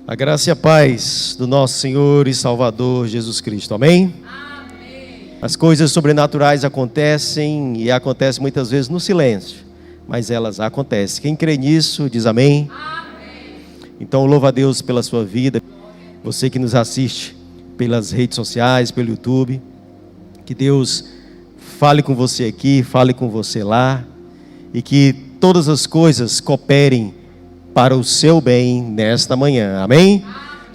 A graça e a paz do nosso Senhor e Salvador Jesus Cristo. Amém? Amém. As coisas sobrenaturais acontecem e acontecem muitas vezes no silêncio, mas elas acontecem. Quem crê nisso diz amém? Amém. Então louva a Deus pela sua vida. Você que nos assiste pelas redes sociais, pelo YouTube, que Deus fale com você aqui, fale com você lá, e que todas as coisas cooperem para o seu bem nesta manhã. Amém?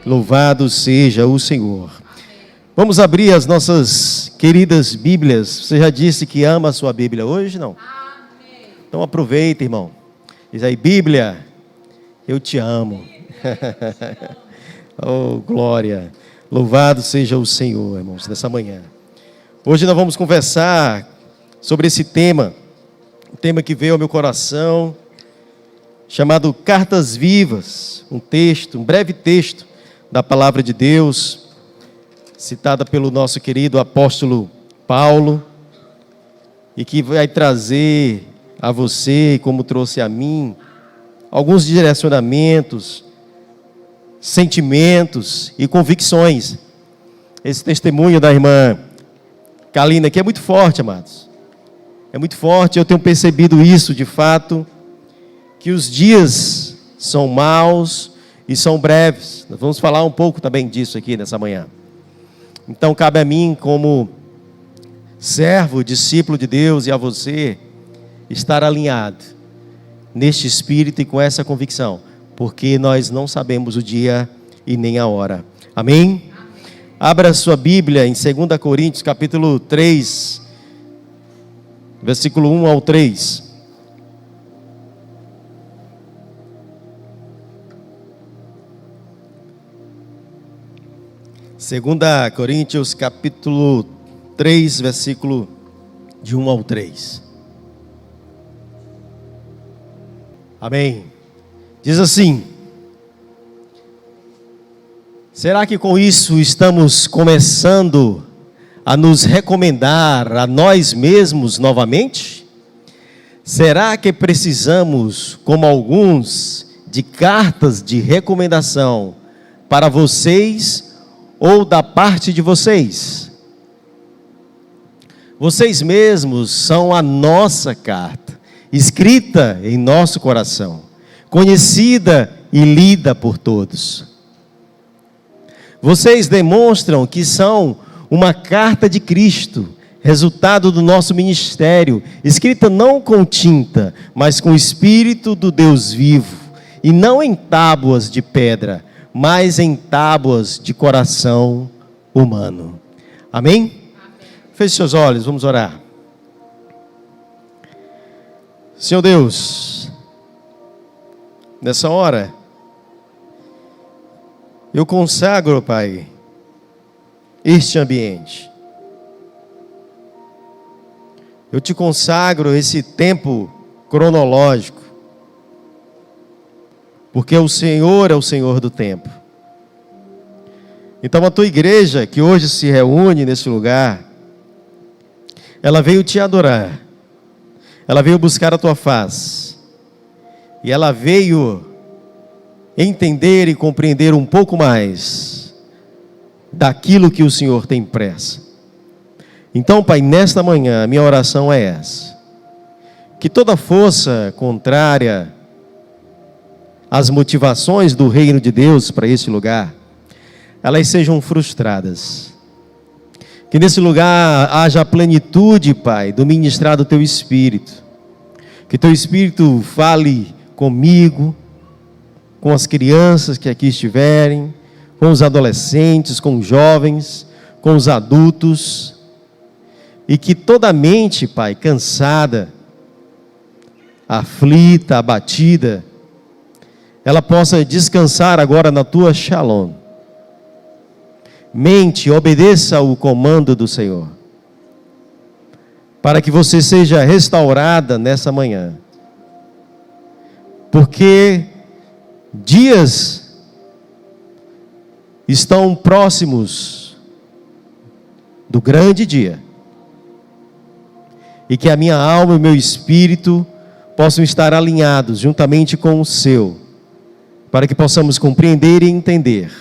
Louvado seja o Senhor. Vamos abrir as nossas queridas Bíblias. Você já disse que ama a sua Bíblia hoje, não? Amém. Então aproveita, irmão. Diz aí, Bíblia, eu te amo. Oh, glória. Louvado seja o Senhor, irmãos, nessa manhã. Hoje nós vamos conversar sobre esse tema. Um tema que veio ao meu coração, chamado Cartas Vivas, um breve texto da Palavra de Deus, citada pelo nosso querido apóstolo Paulo, e que vai trazer a você, como trouxe a mim, alguns direcionamentos, sentimentos e convicções. Esse testemunho da irmã Kalina aqui é muito forte, amados. É muito forte, eu tenho percebido isso de fato, que os dias são maus e são breves. Nós vamos falar um pouco também disso aqui nessa manhã. Então cabe a mim, como servo, discípulo de Deus, e a você, estar alinhado neste espírito e com essa convicção, porque nós não sabemos o dia e nem a hora. Amém? Amém. Abra sua Bíblia em 2 Coríntios capítulo 3, versículo 1 ao 3. Segunda Coríntios capítulo 3, versículo de 1 ao 3. Amém. Diz assim: será que com isso estamos começando a nos recomendar a nós mesmos novamente? Será que precisamos, como alguns, de cartas de recomendação para vocês ou da parte de vocês? Vocês mesmos são a nossa carta, escrita em nosso coração, conhecida e lida por todos. Vocês demonstram que são uma carta de Cristo, resultado do nosso ministério, escrita não com tinta, mas com o Espírito do Deus vivo, e não em tábuas de pedra, mas em tábuas de coração humano. Amém? Amém. Feche seus olhos, vamos orar. Senhor Deus, nessa hora, eu consagro, Pai, este ambiente. Eu te consagro esse tempo cronológico, porque o Senhor é o Senhor do tempo. Então a tua igreja, que hoje se reúne nesse lugar, ela veio te adorar, ela veio buscar a tua face, e ela veio entender e compreender um pouco mais daquilo que o Senhor tem pressa. Então, Pai, nesta manhã, a minha oração é essa: que toda força contrária as motivações do reino de Deus para esse lugar, elas sejam frustradas. Que nesse lugar haja plenitude, Pai, do ministrar do Teu Espírito. Que Teu Espírito fale comigo, com as crianças que aqui estiverem, com os adolescentes, com os jovens, com os adultos. E que toda mente, Pai, cansada, aflita, abatida, ela possa descansar agora na Tua Shalom. Mente, obedeça o comando do Senhor, para que você seja restaurada nessa manhã. Porque dias estão próximos do grande dia, e que a minha alma e o meu espírito possam estar alinhados juntamente com o seu, para que possamos compreender e entender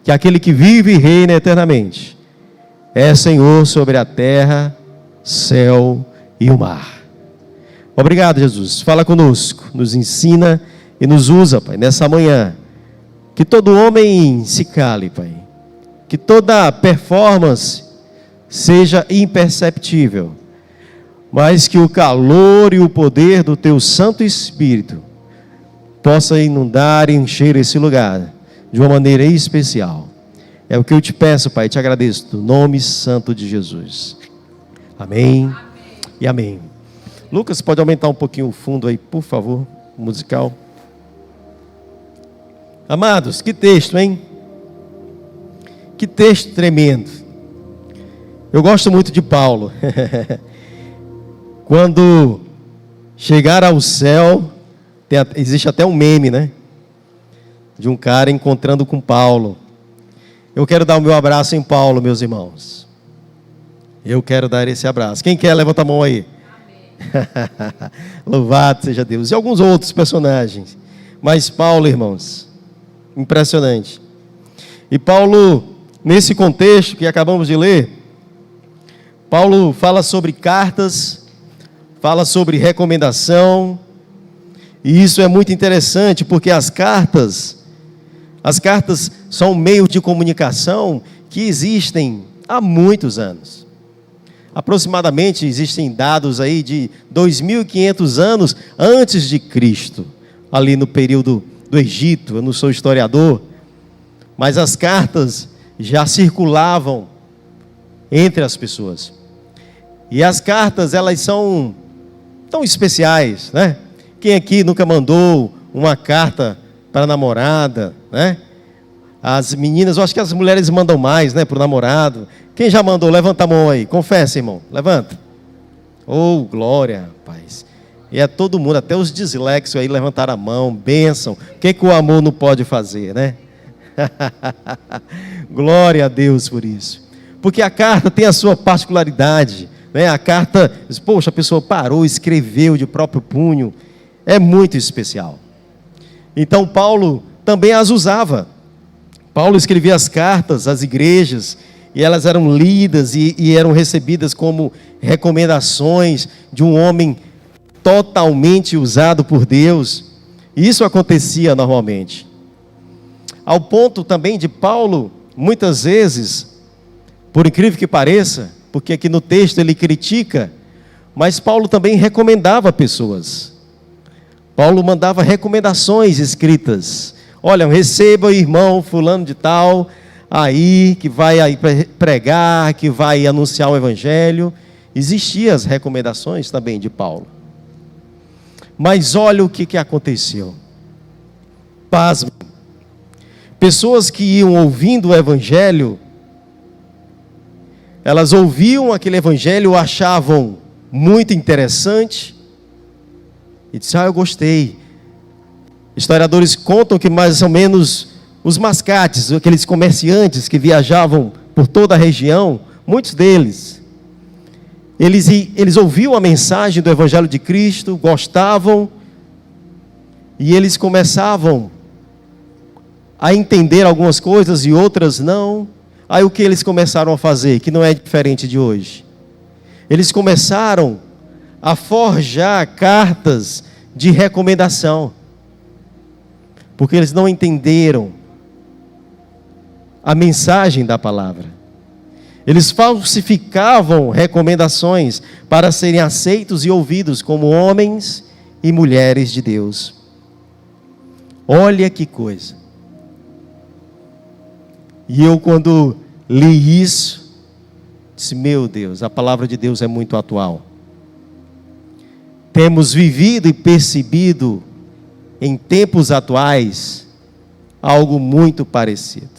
que aquele que vive e reina eternamente é Senhor sobre a terra, céu e o mar. Obrigado, Jesus. Fala conosco, nos ensina e nos usa, Pai, nessa manhã. Que todo homem se cale, Pai. Que toda performance seja imperceptível, mas que o calor e o poder do Teu Santo Espírito possa inundar e encher esse lugar de uma maneira especial. É o que eu te peço, Pai, te agradeço, no nome santo de Jesus. Amém, amém. E amém. Lucas, pode aumentar um pouquinho o fundo aí, por favor, musical. Amados, que texto, hein? Que texto tremendo. Eu gosto muito de Paulo. Quando chegar ao céu, existe até um meme, né? De um cara encontrando com Paulo. Eu quero dar o meu abraço em Paulo, meus irmãos. Eu quero dar esse abraço. Quem quer, levanta a mão aí. Louvado seja Deus. E alguns outros personagens. Mas Paulo, irmãos, impressionante. E Paulo, nesse contexto que acabamos de ler, Paulo fala sobre cartas, fala sobre recomendação. E isso é muito interessante, porque as cartas são um meio de comunicação que existem há muitos anos. Aproximadamente existem dados aí de 2.500 anos antes de Cristo, ali no período do Egito. Eu não sou historiador, mas as cartas já circulavam entre as pessoas. E as cartas, elas são tão especiais, né? Quem aqui nunca mandou uma carta para a namorada, né? As meninas, eu acho que as mulheres mandam mais, né, para o namorado. Quem já mandou? Levanta a mão aí. Confessa, irmão. Levanta. Oh, glória, rapaz. E é todo mundo, até os disléxicos aí levantaram a mão. Bênção. O que o amor não pode fazer, né? Glória a Deus por isso. Porque a carta tem a sua particularidade, né? A carta, poxa, a pessoa parou, escreveu de próprio punho. É muito especial. Então Paulo também as usava. Paulo escrevia as cartas às igrejas, e elas eram lidas e eram recebidas como recomendações de um homem totalmente usado por Deus. E isso acontecia normalmente. Ao ponto também de Paulo, muitas vezes, por incrível que pareça, porque aqui no texto ele critica, mas Paulo também recomendava pessoas. Paulo mandava recomendações escritas. Olha, receba o irmão fulano de tal, aí, que vai aí pregar, que vai anunciar o evangelho. Existiam as recomendações também de Paulo. Mas olha o que aconteceu. Pasme. Pessoas que iam ouvindo o evangelho, elas ouviam aquele evangelho, achavam muito interessante, e disseram, eu gostei. Historiadores contam que mais ou menos os mascates, aqueles comerciantes que viajavam por toda a região, muitos deles, eles ouviam a mensagem do Evangelho de Cristo, gostavam, e eles começavam a entender algumas coisas e outras não. Aí o que eles começaram a fazer, que não é diferente de hoje? Eles começaram a forjar cartas de recomendação, porque eles não entenderam a mensagem da palavra. Eles falsificavam recomendações para serem aceitos e ouvidos como homens e mulheres de Deus. Olha que coisa. E eu, quando li isso, disse, meu Deus, a palavra de Deus é muito atual. Temos vivido e percebido em tempos atuais algo muito parecido.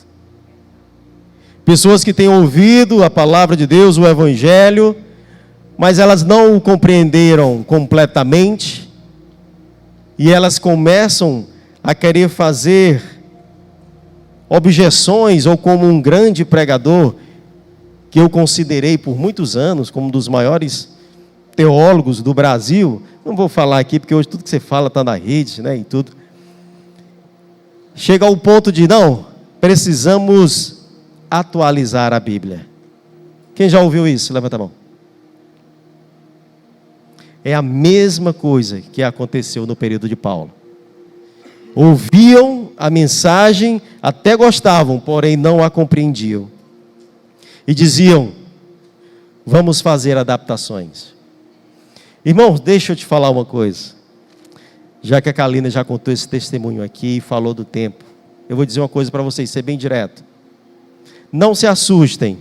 Pessoas que têm ouvido a palavra de Deus, o evangelho, mas elas não o compreenderam completamente, e elas começam a querer fazer objeções, ou como um grande pregador, que eu considerei por muitos anos como um dos maiores teólogos do Brasil. Não vou falar aqui, porque hoje tudo que você fala está na rede, né, e tudo. chega ao ponto de, não, precisamos atualizar a Bíblia. Quem já ouviu isso? Levanta a mão. É a mesma coisa que aconteceu no período de Paulo. Ouviam a mensagem, até gostavam, porém não a compreendiam. E diziam, vamos fazer adaptações. Irmãos, deixa eu te falar uma coisa. Já que a Kalina já contou esse testemunho aqui e falou do tempo, eu vou dizer uma coisa para vocês, ser bem direto. Não se assustem.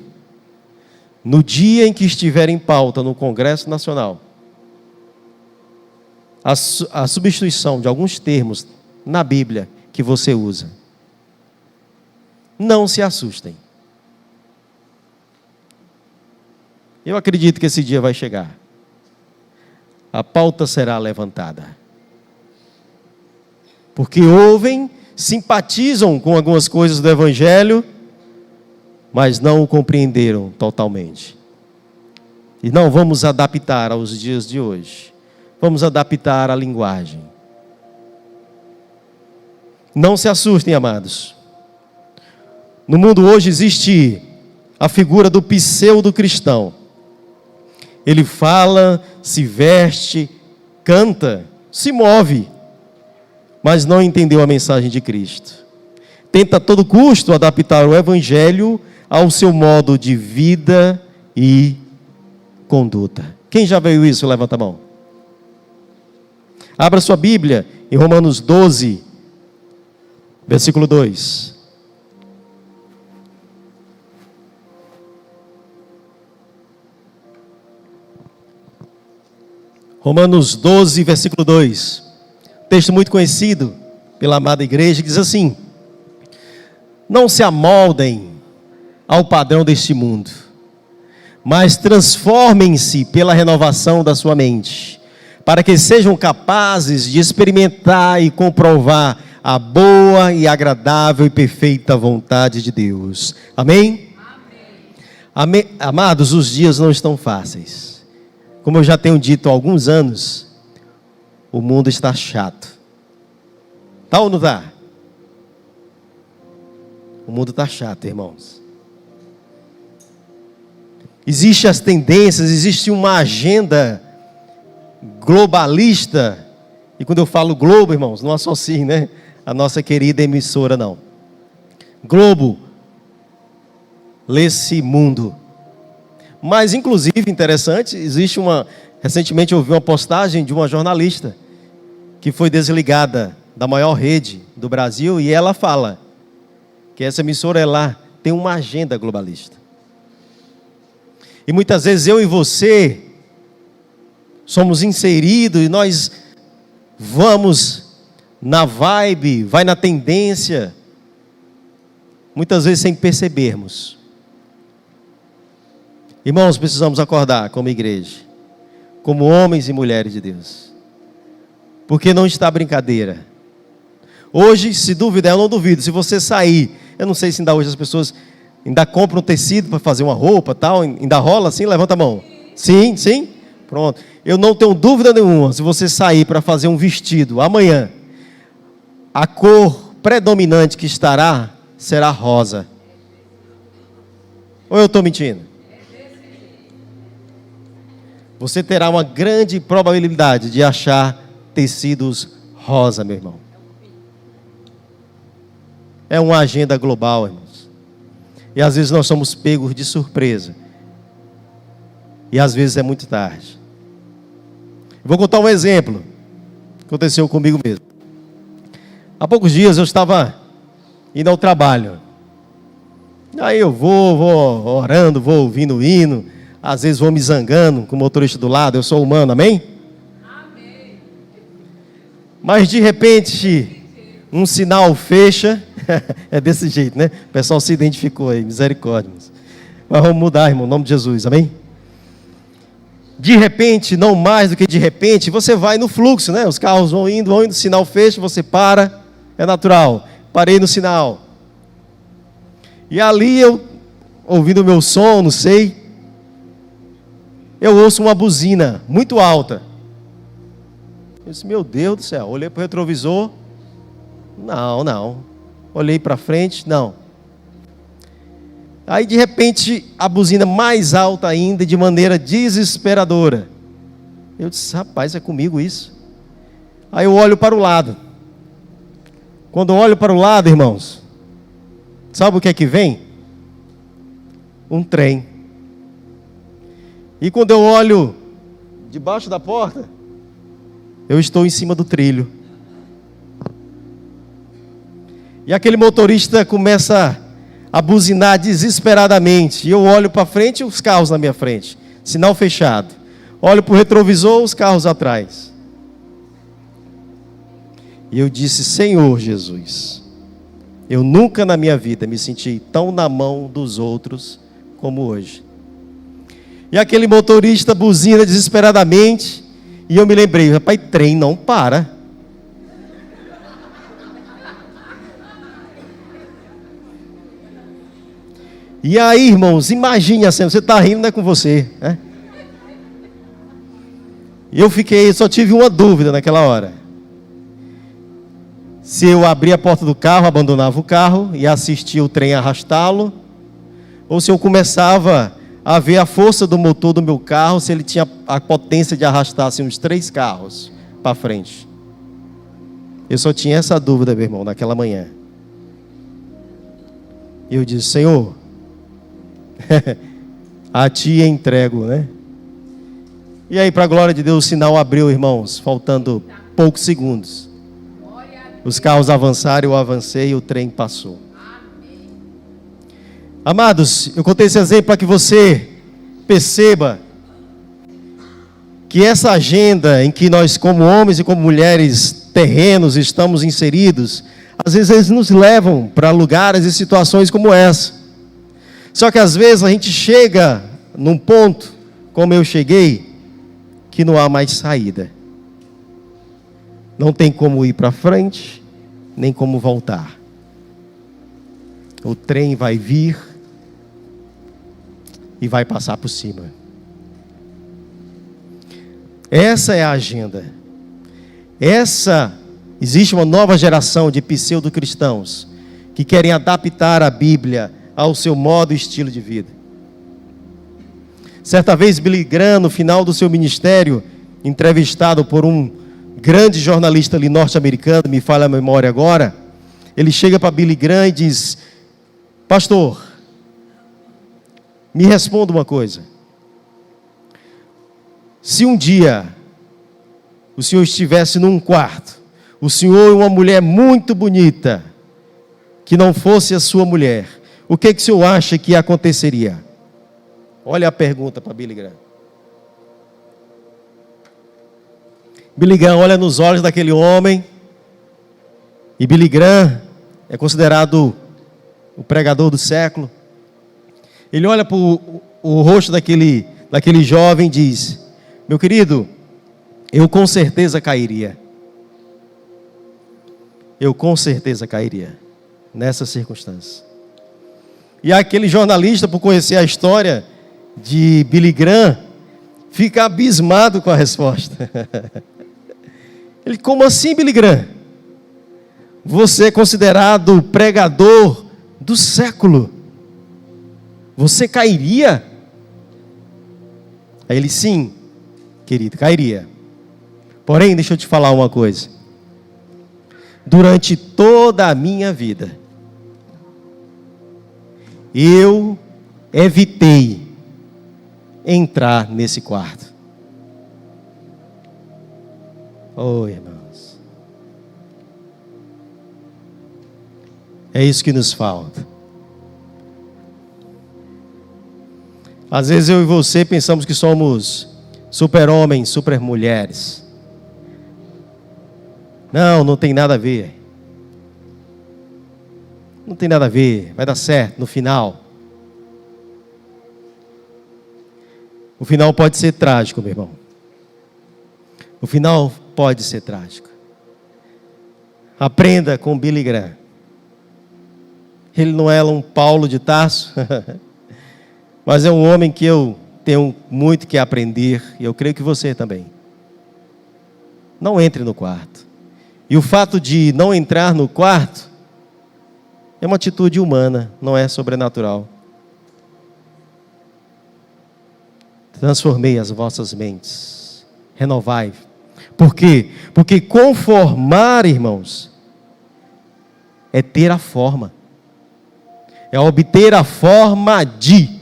No dia em que estiver em pauta no Congresso Nacional, a substituição de alguns termos na Bíblia que você usa. Não se assustem. Eu acredito que esse dia vai chegar. A pauta será levantada. Porque ouvem, simpatizam com algumas coisas do Evangelho, mas não o compreenderam totalmente. E não vamos adaptar aos dias de hoje. Vamos adaptar a linguagem. Não se assustem, amados. No mundo hoje existe a figura do pseudo-cristão. Ele fala, se veste, canta, se move, mas não entendeu a mensagem de Cristo. Tenta a todo custo adaptar o Evangelho ao seu modo de vida e conduta. Quem já viu isso? Levanta a mão. Abra sua Bíblia em Romanos 12, versículo 2. Romanos 12, versículo 2. Texto muito conhecido pela amada igreja, que diz assim: não se amoldem ao padrão deste mundo, mas transformem-se pela renovação da sua mente, para que sejam capazes de experimentar e comprovar a boa e agradável e perfeita vontade de Deus. Amém? Amém. Amados, os dias não estão fáceis. Como eu já tenho dito há alguns anos, o mundo está chato. Está ou não está? O mundo está chato, irmãos. Existem as tendências, existe uma agenda globalista. E quando eu falo globo, irmãos, não associem, né? A nossa querida emissora, não. Globo, lê-se mundo. Mas, inclusive, interessante, recentemente eu ouvi uma postagem de uma jornalista que foi desligada da maior rede do Brasil, e ela fala que essa emissora lá tem uma agenda globalista. E muitas vezes eu e você somos inseridos e nós vamos na vibe, vai na tendência, muitas vezes sem percebermos. Irmãos, precisamos acordar como igreja, como homens e mulheres de Deus, porque não está brincadeira. Hoje, se duvidar, eu não duvido, se você sair, eu não sei se ainda hoje as pessoas ainda compram um tecido para fazer uma roupa, tal, ainda rola assim, levanta a mão. Sim, sim, pronto. Eu não tenho dúvida nenhuma, se você sair para fazer um vestido amanhã, a cor predominante que estará será rosa. Ou eu estou mentindo? Você terá uma grande probabilidade de achar tecidos rosa, meu irmão. É uma agenda global, irmãos. E às vezes nós somos pegos de surpresa. E às vezes é muito tarde. Vou contar um exemplo. Aconteceu comigo mesmo. Há poucos dias eu estava indo ao trabalho. Aí eu vou orando, vou ouvindo o hino. Às vezes vou me zangando com o motorista do lado. Eu sou humano, amém? Amém. Mas de repente, um sinal fecha. É desse jeito, né? O pessoal se identificou aí, misericórdia. Mas vamos mudar, irmão, em nome de Jesus, amém? De repente, não mais do que de repente, você vai no fluxo, né? Os carros vão indo, o sinal fecha, você para, é natural. Parei no sinal. E ali eu, ouvindo o meu som, não sei, eu ouço uma buzina muito alta. Eu disse, meu Deus do céu, olhei para o retrovisor, não. olhei para frente, não. Aí de repente a buzina mais alta ainda, de maneira desesperadora. Eu disse, rapaz, é comigo isso? Aí eu olho para o lado. Quando eu olho para o lado, irmãos, sabe o que é que vem? Um trem. E quando eu olho debaixo da porta, eu estou em cima do trilho. E aquele motorista começa a buzinar desesperadamente. E eu olho para frente e os carros na minha frente. Sinal fechado. Olho para o retrovisor, os carros atrás. E eu disse, Senhor Jesus, eu nunca na minha vida me senti tão na mão dos outros como hoje. E aquele motorista buzina desesperadamente. E eu me lembrei, rapaz, trem não para. E aí, irmãos, imagine a cena, você está rindo, não é com você, né? E eu só tive uma dúvida naquela hora. Se eu abria a porta do carro, abandonava o carro e assistia o trem arrastá-lo, ou se eu começava a ver a força do motor do meu carro, se ele tinha a potência de arrastar assim, uns 3 carros para frente. Eu só tinha essa dúvida, meu irmão, naquela manhã. E eu disse, Senhor, a Ti entrego, né? E aí, para a glória de Deus, o sinal abriu, irmãos, faltando poucos segundos. Os carros avançaram, eu avancei e o trem passou. Amados, eu contei esse exemplo para que você perceba que essa agenda em que nós, como homens e como mulheres terrenos, estamos inseridos, às vezes eles nos levam para lugares e situações como essa. Só que às vezes a gente chega num ponto, como eu cheguei, que não há mais saída. Não tem como ir para frente, nem como voltar. O trem vai vir e vai passar por cima. Essa é a agenda. Existe uma nova geração de pseudo-cristãos que querem adaptar a Bíblia ao seu modo e estilo de vida. Certa vez, Billy Graham, no final do seu ministério, entrevistado por um grande jornalista ali norte-americano, me falha a memória agora, ele chega para Billy Graham e diz, pastor, me responda uma coisa. Se um dia o senhor estivesse num quarto, o senhor e uma mulher muito bonita, que não fosse a sua mulher, o que o senhor acha que aconteceria? Olha a pergunta para Billy Graham. Billy Graham olha nos olhos daquele homem, e Billy Graham é considerado o pregador do século. Ele olha para o rosto daquele jovem e diz, meu querido, eu com certeza cairia. Eu com certeza cairia nessa circunstância. E aquele jornalista, por conhecer a história de Billy Graham, fica abismado com a resposta. Ele, como assim, Billy Graham? Você é considerado o pregador do século. Você cairia? Aí ele, sim, querido, cairia. Porém, deixa eu te falar uma coisa. Durante toda a minha vida, eu evitei entrar nesse quarto. Oh, irmãos. É isso que nos falta. Às vezes eu e você pensamos que somos super-homens, super-mulheres. Não tem nada a ver. Não tem nada a ver, vai dar certo no final. O final pode ser trágico, meu irmão. O final pode ser trágico. Aprenda com Billy Graham. Ele não é um Paulo de Tarso, mas é um homem que eu tenho muito que aprender, e eu creio que você também. Não entre no quarto. E o fato de não entrar no quarto É uma atitude humana, não é sobrenatural. Transformei as vossas mentes. Renovai. Por quê? Porque conformar, irmãos, é ter a forma. É obter a forma de.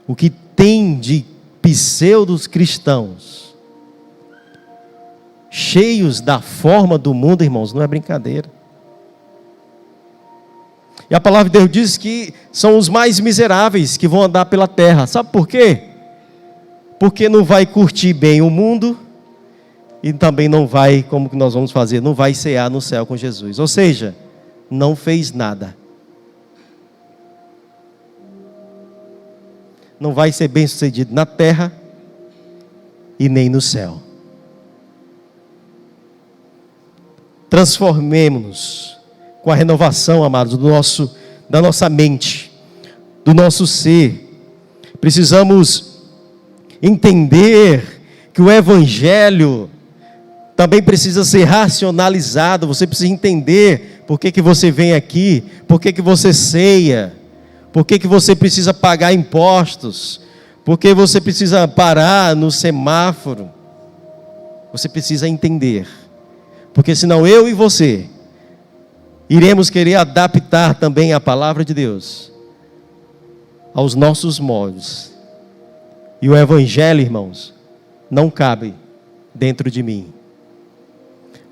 O que tem de pseudos cristãos, cheios da forma do mundo, irmãos, não é brincadeira. E a palavra de Deus diz que são os mais miseráveis que vão andar pela terra. Sabe por quê? Porque não vai curtir bem o mundo e também não vai, como que nós vamos fazer? Não vai cear no céu com Jesus. Ou seja, não fez nada. Não vai ser bem sucedido na terra e nem no céu. Transformemo-nos com a renovação, amados, da nossa mente, do nosso ser. Precisamos entender que o Evangelho também precisa ser racionalizado. Você precisa entender por que você vem aqui, por que você ceia, por que você precisa pagar impostos, por que você precisa parar no semáforo. Você precisa entender, porque senão eu e você iremos querer adaptar também a palavra de Deus aos nossos moldes. E o Evangelho, irmãos, não cabe dentro de mim.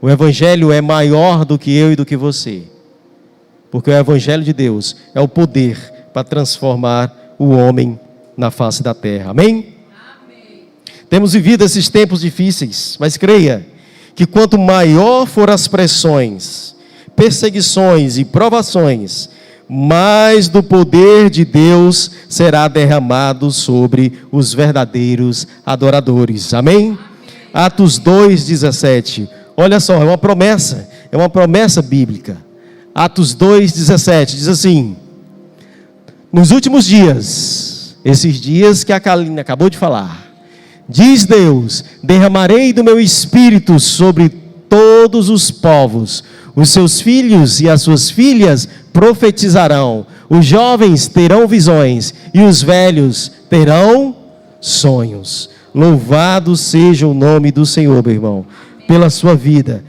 O Evangelho é maior do que eu e do que você, porque o Evangelho de Deus é o poder para transformar o homem na face da terra. Amém? Amém. Temos vivido esses tempos difíceis, mas creia que quanto maior for as pressões, perseguições e provações, mais do poder de Deus será derramado sobre os verdadeiros adoradores. Amém? Atos 2:17. Olha só, é uma promessa bíblica. Atos 2:17 diz assim: nos últimos dias, esses dias que a Kaline acabou de falar, diz Deus, derramarei do meu espírito sobre todos os povos. Os seus filhos e as suas filhas profetizarão. Os jovens terão visões e os velhos terão sonhos. Louvado seja o nome do Senhor, meu irmão, pela sua vida.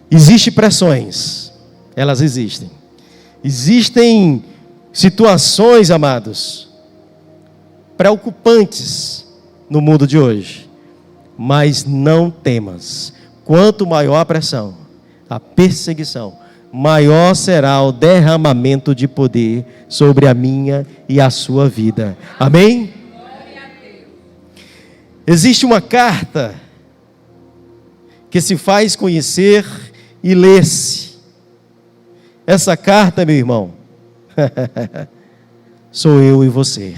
Existem pressões, elas existem. Existem situações, amados, preocupantes no mundo de hoje. Mas não temas. Quanto maior a pressão, a perseguição, maior será o derramamento de poder sobre a minha e a sua vida. Amém? Existe uma carta que se faz conhecer e ler-se. Essa carta, meu irmão, sou eu e você.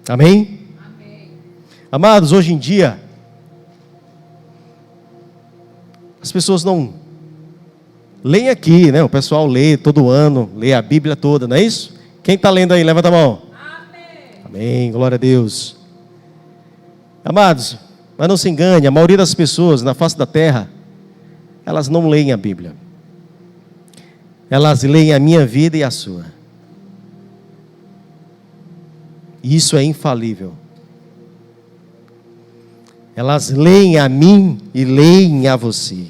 Amém? Amém. Amados, hoje em dia, as pessoas não leem aqui, né? O pessoal lê todo ano, lê a Bíblia toda, não é isso? Quem está lendo aí, levanta a mão. Amém. Amém, glória a Deus. Amados, mas não se engane, a maioria das pessoas na face da terra, elas não leem a Bíblia. Elas leem a minha vida e a sua. E isso é infalível. Elas leem a mim e leem a você.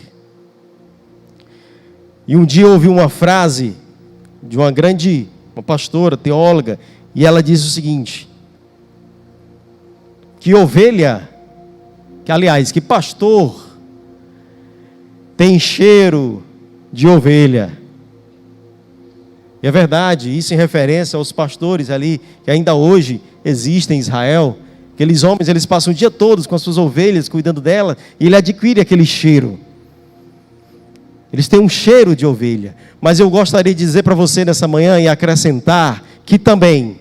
E um dia eu ouvi uma frase de uma pastora, teóloga, e ela diz o seguinte: que ovelha, que pastor tem cheiro de ovelha. E é verdade, isso em referência aos pastores ali, que ainda hoje existem em Israel. Aqueles homens, eles passam o dia todo com as suas ovelhas, cuidando dela, e ele adquire aquele cheiro. Eles têm um cheiro de ovelha. Mas eu gostaria de dizer para você nessa manhã e acrescentar que também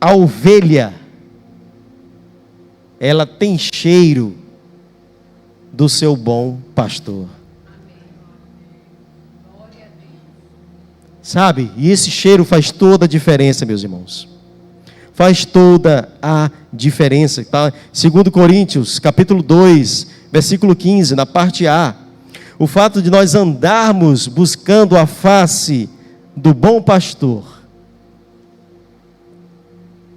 a ovelha, ela tem cheiro do seu bom pastor. Sabe? E esse cheiro faz toda a diferença, meus irmãos. faz toda a diferença. Tá? 2 Coríntios, capítulo 2, versículo 15, na parte A. O fato de nós andarmos buscando a face do bom pastor,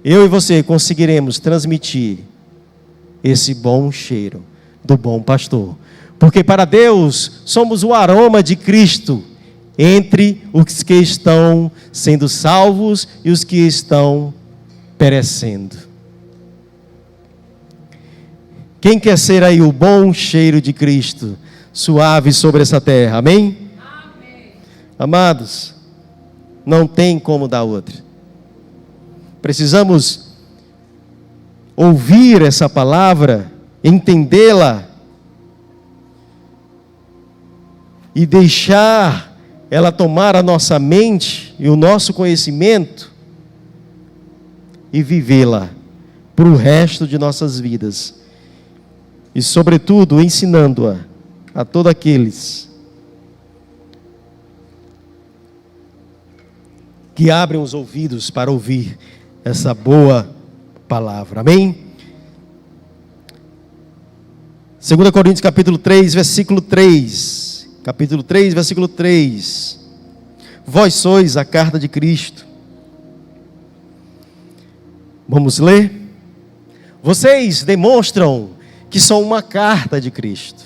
eu e você conseguiremos transmitir esse bom cheiro do bom pastor. Porque para Deus somos o aroma de Cristo entre os que estão sendo salvos e os que estão perecendo. Quem quer ser aí o bom cheiro de Cristo, suave sobre essa terra, amém? Amém. Amados, não tem como dar outra. Precisamos ouvir essa palavra, entendê-la e deixar ela tomar a nossa mente e o nosso conhecimento e vivê-la para o resto de nossas vidas. E, sobretudo, ensinando-a a todos aqueles que abrem os ouvidos para ouvir essa boa palavra. Amém? 2 Coríntios capítulo 3, versículo 3. Capítulo 3, versículo 3. Vós sois a carta de Cristo. Vamos ler? Vocês demonstram que são uma carta de Cristo,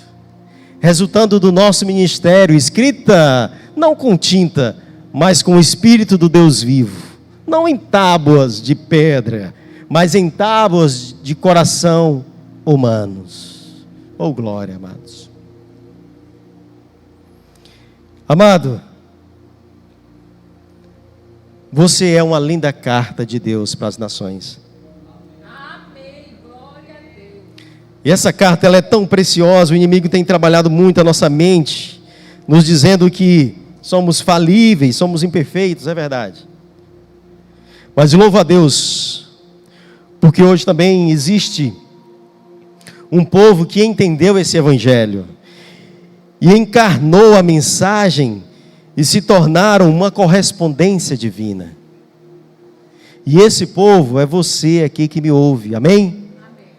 resultando do nosso ministério, escrita não com tinta, mas com o Espírito do Deus vivo, não em tábuas de pedra, mas em tábuas de coração humanos. Oh, glória, amados. Amado, você é uma linda carta de Deus para as nações. Amém. Glória a Deus. E essa carta ela é tão preciosa, o inimigo tem trabalhado muito a nossa mente, nos dizendo que somos falíveis, somos imperfeitos, é verdade. Mas louvo a Deus, porque hoje também existe um povo que entendeu esse evangelho e encarnou a mensagem e se tornaram uma correspondência divina. E esse povo é você aqui que me ouve, amém? Amém.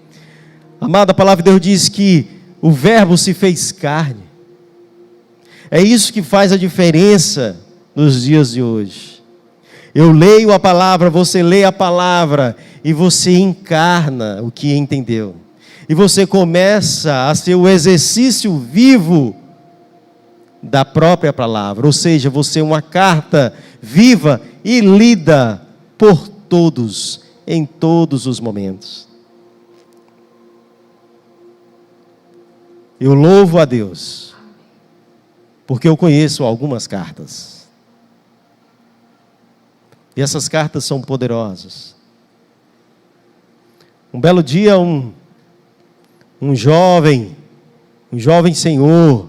Amado, a palavra de Deus diz que o verbo se fez carne. É isso que faz a diferença nos dias de hoje. Eu leio a palavra, você lê a palavra e você encarna o que entendeu. E você começa a ser o exercício vivo da própria palavra. Ou seja, você é uma carta viva e lida por todos, em todos os momentos. Eu louvo a Deus, porque eu conheço algumas cartas. E essas cartas são poderosas. Um belo dia, um jovem senhor,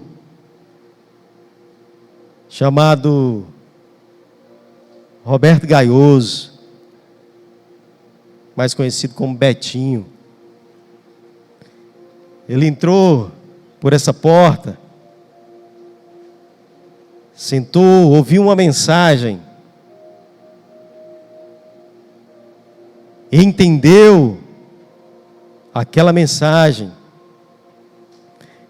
chamado Roberto Gaioso, mais conhecido como Betinho. Ele entrou por essa porta, sentou, ouviu uma mensagem, entendeu aquela mensagem,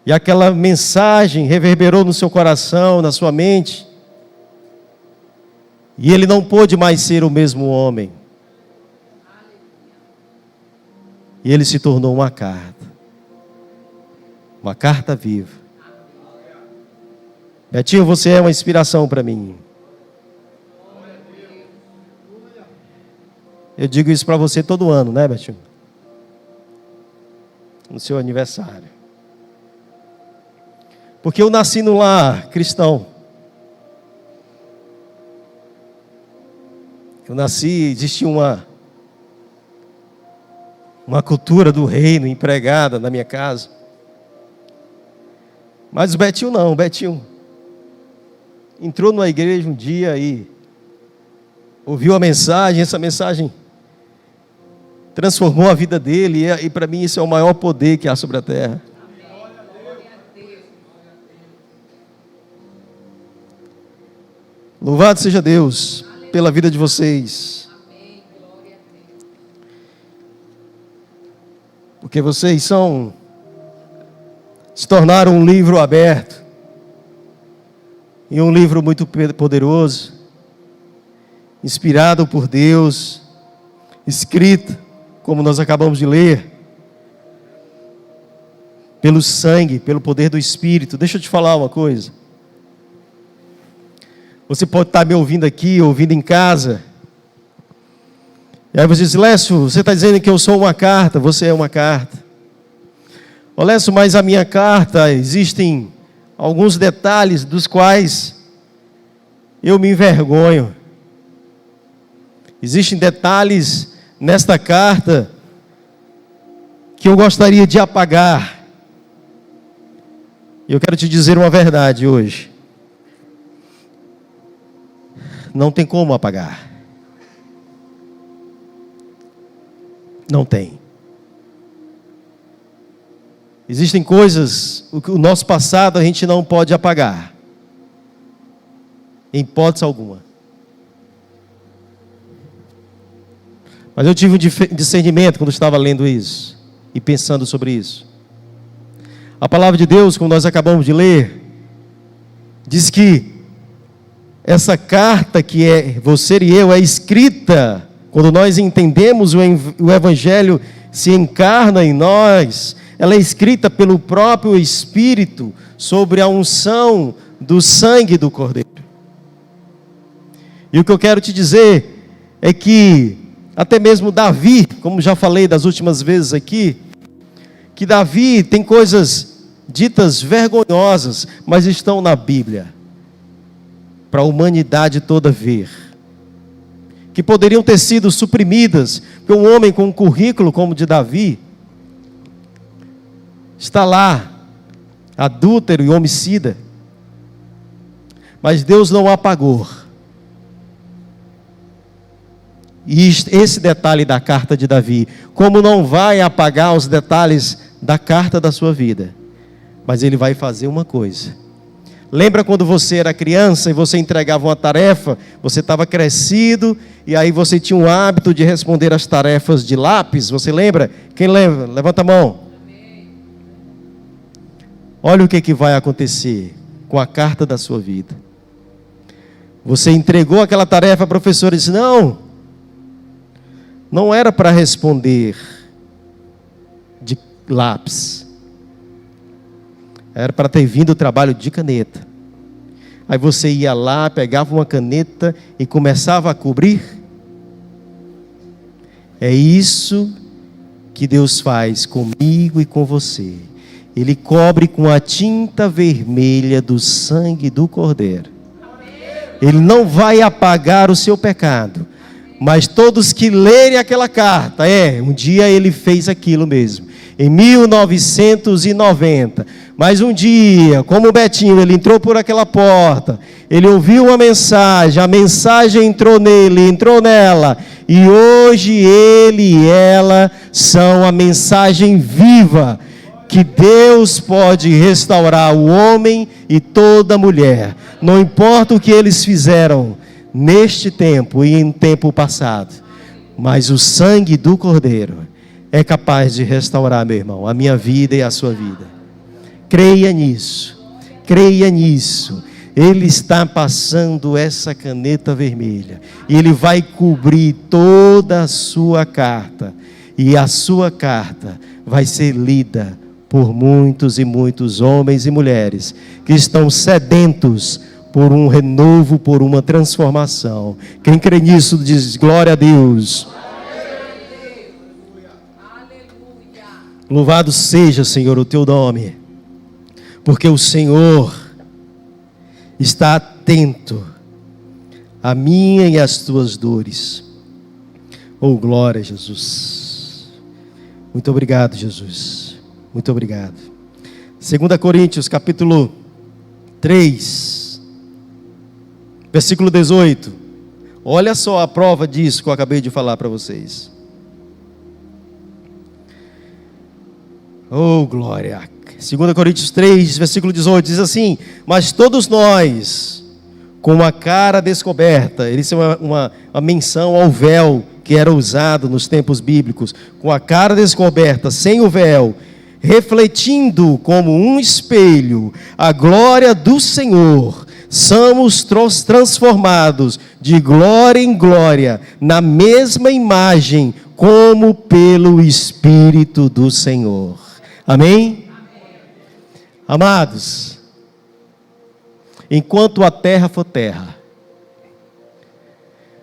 e aquela mensagem reverberou no seu coração, na sua mente, e ele não pôde mais ser o mesmo homem. E ele se tornou uma carta viva. Betinho, você é uma inspiração para mim. Eu digo isso para você todo ano, né, Betinho? No seu aniversário. Porque eu nasci num lar cristão. Eu nasci, existia uma cultura do reino empregada na minha casa. Mas o Betinho não, o Betinho entrou numa igreja um dia e ouviu a mensagem, essa mensagem transformou a vida dele, e para mim isso é o maior poder que há sobre a terra. Louvado seja Deus pela vida de vocês. Porque vocês se tornaram um livro aberto. E um livro muito poderoso, inspirado por Deus, escrito, como nós acabamos de ler, pelo sangue, pelo poder do Espírito. Deixa eu te falar uma coisa. Você pode estar me ouvindo aqui, ouvindo em casa. E aí você diz: Lécio, você está dizendo que eu sou uma carta. Você é uma carta. Ô Lécio, mas a minha carta, existem alguns detalhes dos quais eu me envergonho. Existem detalhes nesta carta que eu gostaria de apagar. E eu quero te dizer uma verdade hoje. Não tem como apagar. Não tem. Existem coisas, o nosso passado a gente não pode apagar. Em hipótese alguma. Mas eu tive um discernimento quando estava lendo isso e pensando sobre isso. A palavra de Deus, como nós acabamos de ler, diz que essa carta que é você e eu é escrita quando nós entendemos o Evangelho se encarna em nós. Ela é escrita pelo próprio Espírito sobre a unção do sangue do Cordeiro. E o que eu quero te dizer é que até mesmo Davi, como já falei das últimas vezes aqui, que Davi tem coisas ditas vergonhosas, mas estão na Bíblia, para a humanidade toda ver, que poderiam ter sido suprimidas, porque um homem com um currículo como o de Davi, está lá, adúltero e homicida, mas Deus não apagou. E esse detalhe da carta de Davi, como não vai apagar os detalhes da carta da sua vida, mas ele vai fazer uma coisa. Lembra quando você era criança e você entregava uma tarefa, você estava crescido e aí você tinha o hábito de responder as tarefas de lápis? Você lembra? Quem lembra? Levanta a mão. Olha o que vai acontecer com a carta da sua vida. Você entregou aquela tarefa, a professora disse: não era para responder de lápis. Era para ter vindo o trabalho de caneta. Aí você ia lá, pegava uma caneta e começava a cobrir. É isso que Deus faz comigo e com você. Ele cobre com a tinta vermelha do sangue do Cordeiro. Ele não vai apagar o seu pecado. Mas todos que lerem aquela carta, um dia ele fez aquilo mesmo. Em 1990. Mas um dia, como o Betinho, ele entrou por aquela porta. Ele ouviu uma mensagem. A mensagem entrou nele, entrou nela. E hoje ele e ela são a mensagem viva. Que Deus pode restaurar o homem e toda mulher. Não importa o que eles fizeram neste tempo e em tempo passado. Mas o sangue do Cordeiro é capaz de restaurar, meu irmão, a minha vida e a sua vida. Creia nisso. Creia nisso. Ele está passando essa caneta vermelha. E ele vai cobrir toda a sua carta. E a sua carta vai ser lida por muitos e muitos homens e mulheres que estão sedentos por um renovo, por uma transformação. Quem crê nisso diz glória a Deus. Louvado seja, Senhor, o teu nome, porque o Senhor está atento à minha e às tuas dores. Oh, glória a Jesus. Muito obrigado, Jesus. Muito obrigado. 2 Coríntios, capítulo 3, versículo 18. Olha só a prova disso que eu acabei de falar para vocês. Oh, glória. 2 Coríntios 3, versículo 18, diz assim: mas todos nós, com a cara descoberta, isso é uma menção ao véu que era usado nos tempos bíblicos, com a cara descoberta, sem o véu, refletindo como um espelho a glória do Senhor, somos transformados de glória em glória, na mesma imagem, como pelo Espírito do Senhor. Amém? Amados, enquanto a terra for terra,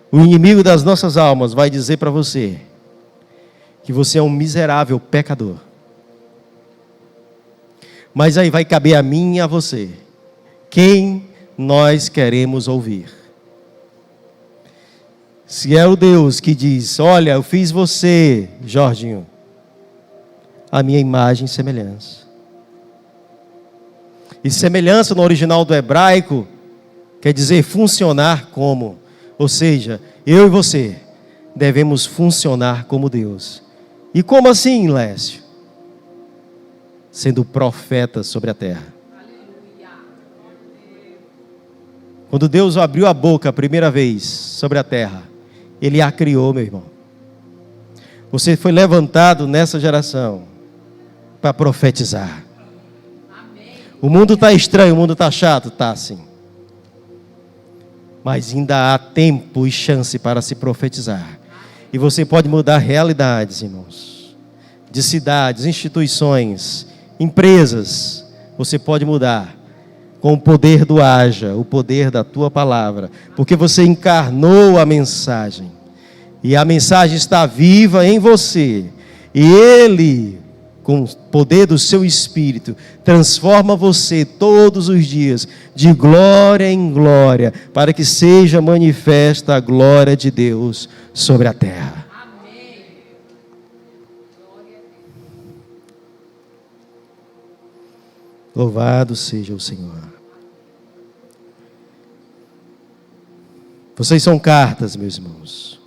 o inimigo das nossas almas vai dizer para você que você é um miserável pecador. Mas aí vai caber a mim e a você. Quem nós queremos ouvir? Se é o Deus que diz: olha, eu fiz você, Jorginho, a minha imagem e semelhança. E semelhança no original do hebraico quer dizer funcionar como. Ou seja, eu e você devemos funcionar como Deus. E como assim, Lécio? Sendo profeta sobre a terra. Quando Deus abriu a boca a primeira vez sobre a terra, Ele a criou, meu irmão. Você foi levantado nessa geração para profetizar. O mundo está estranho, o mundo está chato, está assim. Mas ainda há tempo e chance para se profetizar. E você pode mudar realidades, irmãos. De cidades, instituições, empresas. Você pode mudar com o poder do haja, o poder da tua palavra. Porque você encarnou a mensagem. E a mensagem está viva em você. E Ele, com o poder do seu Espírito, transforma você todos os dias, de glória em glória, para que seja manifesta a glória de Deus sobre a terra. Amém. Glória a Deus. Louvado seja o Senhor. Vocês são cartas, meus irmãos.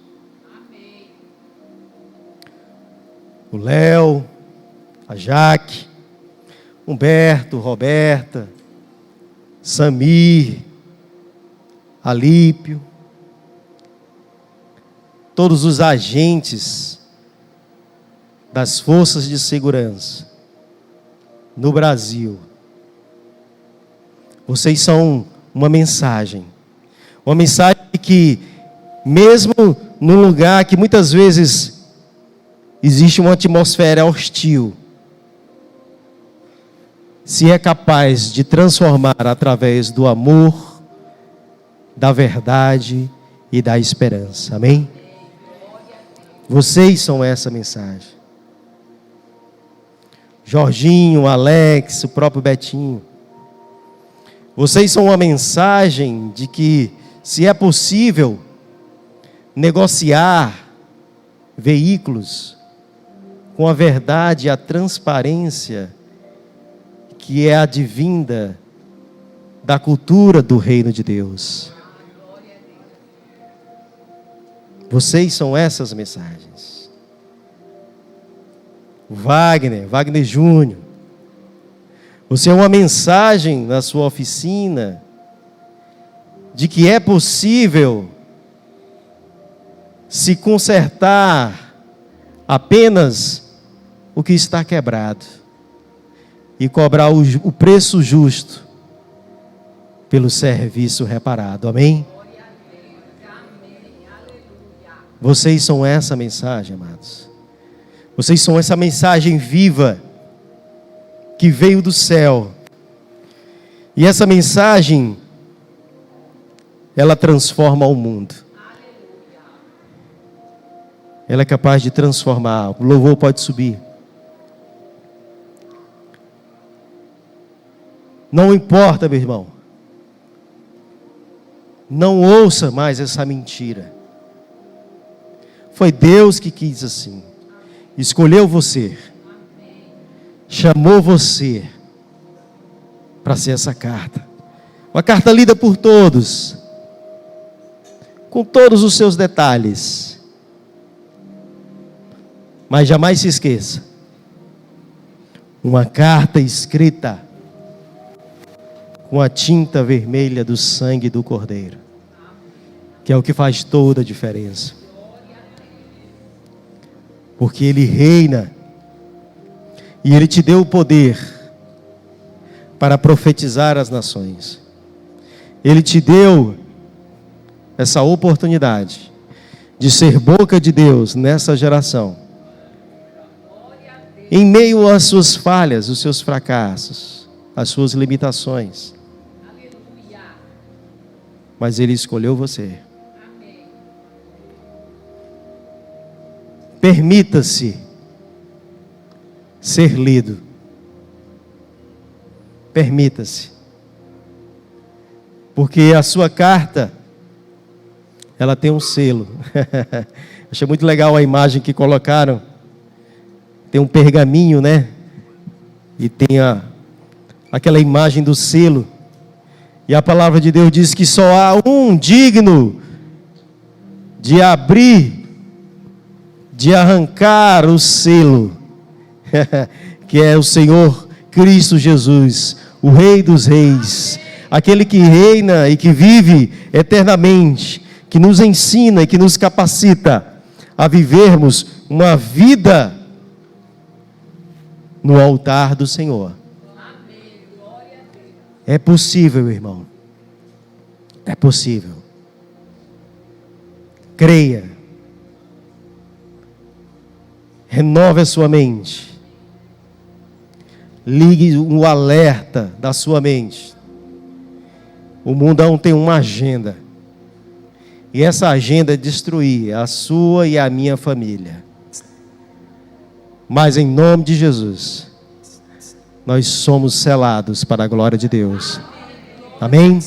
Amém. O Léo, a Jaque, Humberto, Roberta, Samir, Alípio, todos os agentes das forças de segurança no Brasil. Vocês são uma mensagem que, mesmo num lugar que muitas vezes existe uma atmosfera hostil, se é capaz de transformar através do amor, da verdade e da esperança. Amém? Vocês são essa mensagem. Jorginho, Alex, o próprio Betinho. Vocês são uma mensagem de que, se é possível, negociar veículos com a verdade e a transparência que é advinda da cultura do reino de Deus. Vocês são essas mensagens. Wagner Júnior. Você é uma mensagem na sua oficina de que é possível se consertar apenas o que está quebrado e cobrar o preço justo pelo serviço reparado. Amém? Vocês são essa mensagem, amados. Vocês são essa mensagem viva que veio do céu. E essa mensagem, ela transforma o mundo. Ela é capaz de transformar. O louvor pode subir. Não importa, meu irmão. Não ouça mais essa mentira. Foi Deus que quis assim. Escolheu você. Chamou você para ser essa carta. Uma carta lida por todos. Com todos os seus detalhes. Mas jamais se esqueça. Uma carta escrita com a tinta vermelha do sangue do Cordeiro, que é o que faz toda a diferença. porque Ele reina, e Ele te deu o poder para profetizar as nações. Ele te deu essa oportunidade de ser boca de Deus nessa geração, em meio às suas falhas, os seus fracassos, as suas limitações. Aleluia. Mas Ele escolheu você. Amém. Permita-se ser lido. Permita-se. Porque a sua carta, ela tem um selo. Achei muito legal a imagem que colocaram. Tem um pergaminho, né? E tem aquela imagem do selo. E a palavra de Deus diz que só há um digno de abrir, de arrancar o selo, que é o Senhor Cristo Jesus, o Rei dos Reis, aquele que reina e que vive eternamente, que nos ensina e que nos capacita a vivermos uma vida no altar do Senhor. Amém. Glória a Deus. É possível, irmão. É possível. Creia. Renove a sua mente. Ligue o alerta da sua mente. O mundão tem uma agenda. E essa agenda é destruir a sua e a minha família. Mas em nome de Jesus, nós somos selados para a glória de Deus. Amém?